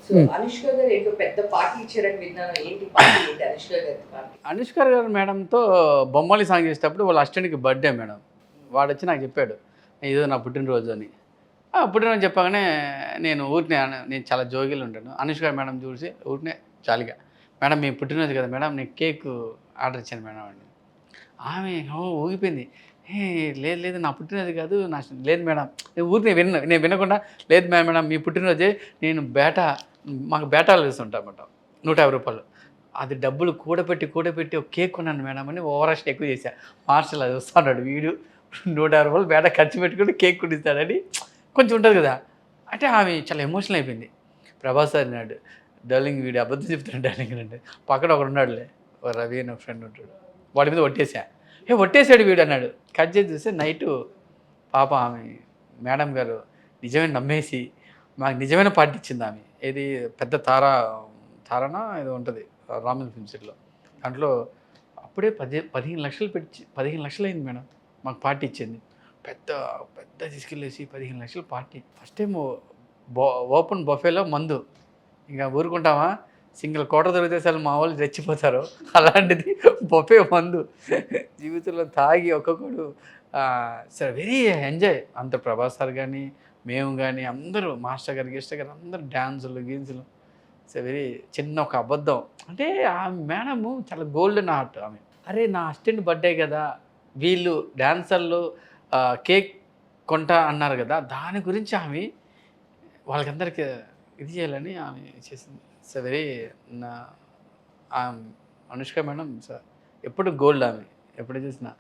So Anushka గారు ఏంటో పెద్ద పార్టీ ఇచ్చారని విన్నాను. ఏంటి పార్టీ ఏంటి అనుష్క గారి పార్టీ? అనుష్క గారు మేడంతో బొమ్మలి సాంగ్ చేసేటప్పుడు వాళ్ళ అసిస్టెంట్కి బర్త్డే మేడం. వాడొచ్చి నాకు చెప్పాడు. ఇదో నా పుట్టినరోజు అని. పుట్టినరోజు చెప్పగానే నేను ఊరికనే నేను చాలా జోగిగా ఉంటాను. అనుష్క మేడం చూసి ఊరికనే జాలీగా, మేడం మీ పుట్టినరోజు కదా మేడం, నేను కేకు ఆర్డర్ ఇచ్చాను మేడం అని. ఆమె ఊగిపోయింది. ఏ లేదు లేదు నా పుట్టినరోజు కాదు లేదు మేడం. నేను వినకుండా లేదు మేడం మీ పుట్టినరోజే, నేను మాకు బేటాలు వేస్తుంటాం అన్నమాట, రూ. 150. అది డబ్బులు కూడబెట్టి ఒక కేక్ కొన్నాను మేడం అని ఓవరాక్షన్ ఎక్కువ చేశా. మార్షల్ అది వస్తున్నాడు వీడు రూ. 150 బేటా ఖర్చు పెట్టుకుని కేక్ కొనిస్తాడని కొంచెం ఉంటుంది కదా. అంటే ఆమె చాలా ఎమోషనల్ అయిపోయింది. ప్రభాస్ సార్ అన్నాడు, డార్లింగ్ వీడు అబద్ధం చెప్తున్నాడు డార్లింగ్ అంటే. పక్కన ఒకడు ఉన్నాడులే, రవి అని ఒక ఫ్రెండ్ ఉంటాడు, వాడి మీద ఒట్టేసా. ఒట్టేసాడు వీడు అన్నాడు. కట్ చేసి చూస్తే నైటు పాప ఆమె మేడం గారు నిజమే నమ్మేసి మాకు నిజమైన పార్టీ ఇచ్చింది ఆమె. ఏది పెద్ద తారానా ఏదో ఉంటుంది రామోజీ ఫిల్మ్ సిటీలో. దాంట్లో అప్పుడే 15 లక్షలు పెట్టి 15 లక్షలు అయింది మేడం మాకు పార్టీ ఇచ్చింది. పెద్ద పెద్ద తీసుకెళ్ళేసి 15 లక్షలు పార్టీ. ఫస్ట్ టైం ఓపెన్ బఫేలో మందు. ఇంకా ఊరుకుంటామా, సింగిల్ కోట దొరికితే అసలు మా వాళ్ళు రెచ్చిపోతారు. అలాంటిది బొఫే మందు జీవితంలో తాగి ఒక్కొక్కడు సరే వెరీ ఎంజాయ్. అంత ప్రభాస్ సార్ కానీ మేము కానీ అందరూ మాస్టర్ గారు గెస్టర్ గారు అందరూ డ్యాన్సులు గీన్సులు. సో వెరీ చిన్న ఒక అబద్ధం అంటే ఆమె మేడము చాలా గోల్డెన్ హార్ట్ ఆమె. అరే నా అసిస్టెంట్ బర్త్డే కదా, వీళ్ళు డాన్సర్లు కేక్ కొంటా అన్నారు కదా, దాని గురించి ఆమె వాళ్ళకందరికీ ఇది చేయాలని ఆమె చేసింది. సో వెరీ నా అనుష్క మేడం ఎప్పుడు గోల్డ్ ఆమె ఎప్పుడు చూసినా.